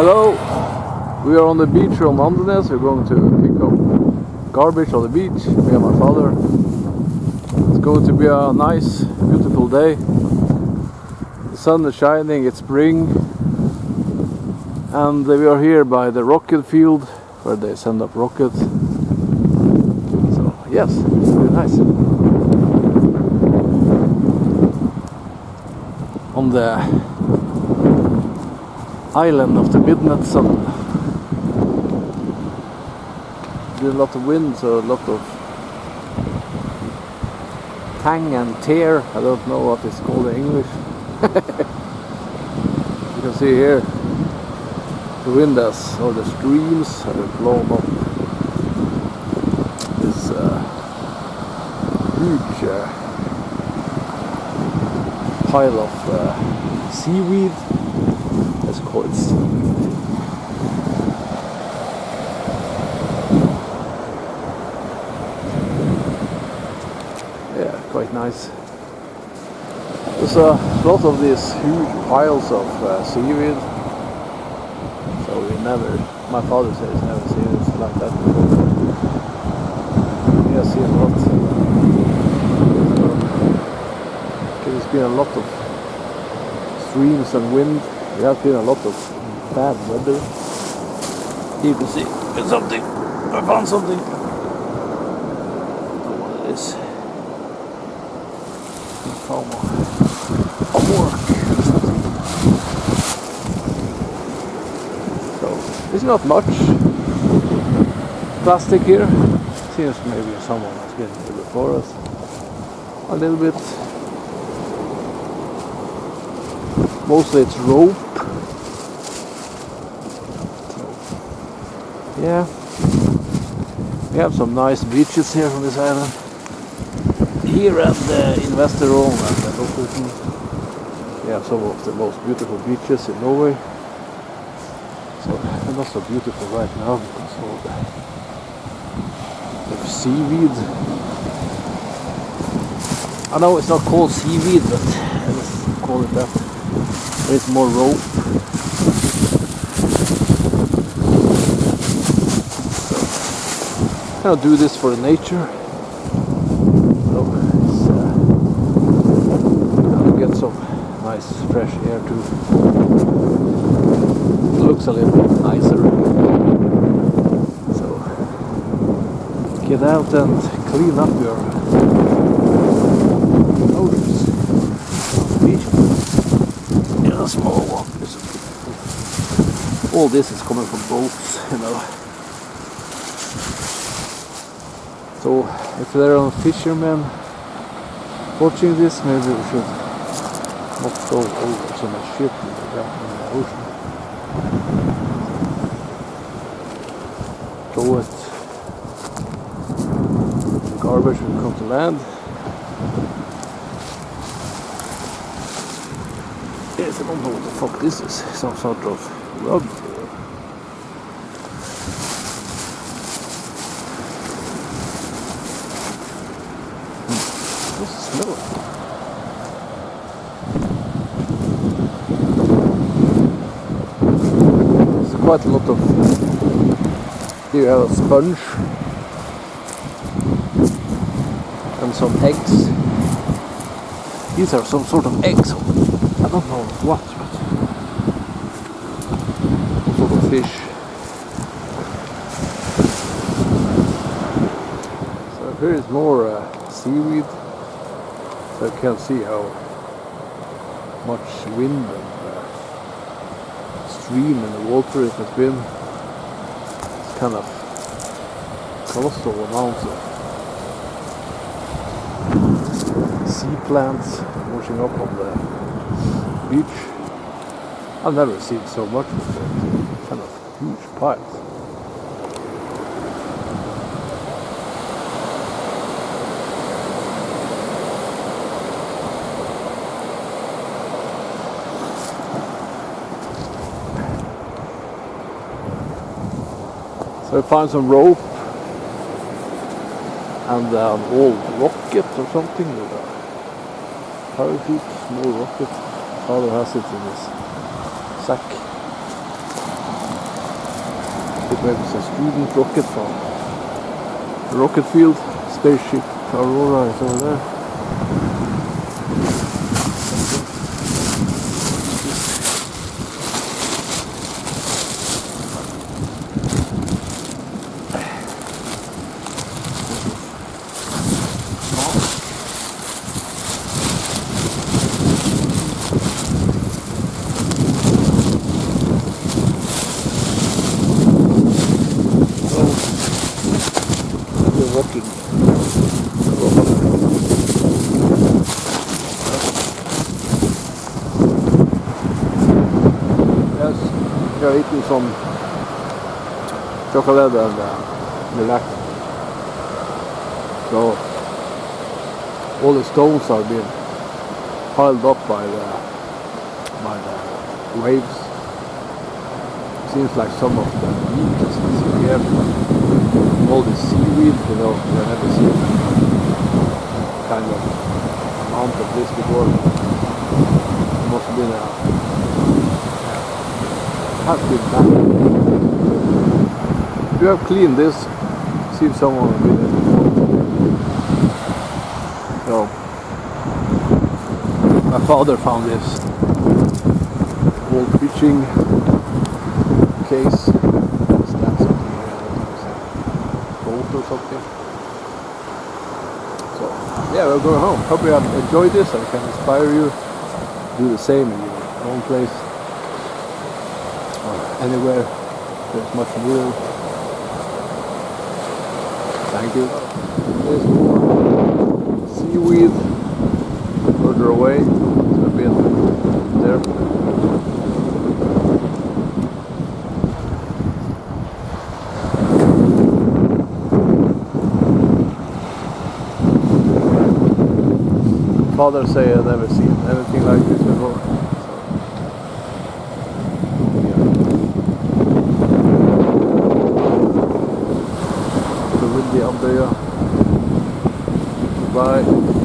Hello, we are on the beach from Andøya. We're going to pick up garbage on the beach, me and my father. It's going to be a nice, beautiful day. The sun is shining, it's spring. And we are here by the rocket field, where they send up rockets. So, yes, it's really nice. On the island of the midnight sun. There's a lot of wind, so a lot of tang and tear. I don't know what it's called in English. You can see here the wind has, or the streams have blown up this huge pile of seaweed. Let's call it seaweed. Yeah, quite nice. There's a lot of these huge piles of seaweed. So we never, my father says he's never seen it like that before. He has seen a lot. There's been a lot of streams and wind. There has been a lot of bad weather. Here you can see there's something. I found something. I don't know what it is. I found a work or something. So it's not much plastic here. Seems maybe someone has been here before us. A little bit. Mostly it's rope. So, yeah, we have some nice beaches here on this island. Here at the Investorholm and the Lofoten, we have some of the most beautiful beaches in Norway. So they're not so beautiful right now because of the seaweed. I know it's not called seaweed, but I just call it that. There's more rope. So, I'll do this for the nature. So, I'll get some nice fresh air too. It looks a little bit nicer. So, get out and clean up your odors. Small one. All this is coming from boats, you know. So if there are fishermen watching this, maybe we should not go over to my ship in the ocean. Throw it. The garbage will come to land. Yes, I don't know what the fuck this is. Some sort of rub. What's the smell? There's quite a lot of... Here you have a sponge. And some eggs. These are some sort of eggs. I don't know what, but some sort of fish. So here is more seaweed. So you can see how much wind and stream in the water it has been. It's kind of colossal amounts of sea plants washing up on the beach. I've never seen so much before. Kind of huge piles. So I found some rope and an old rocket or something with a parachute, small rocket. Father has it in his sack. It maybe a student rocket from rocket field. Spaceship Aurora is over there. We're walking. Yes, we are eating some chocolate and relax. So all the stones are being piled up by the waves. Seems like some of the beaches here. All the seaweed, you know, I've never seen kind of amount of this before. It must have been has been bad. You have cleaned this, see if someone will be there before. So, my father found this old fishing case. Or something. So yeah, we're going home. Hope you have enjoyed this and can inspire you to do the same in your own place or anywhere there's much water. Thank you. There's more seaweed further away. It's a bit there. Father say I've never seen anything like this before. So, the windy Andøya. Bye.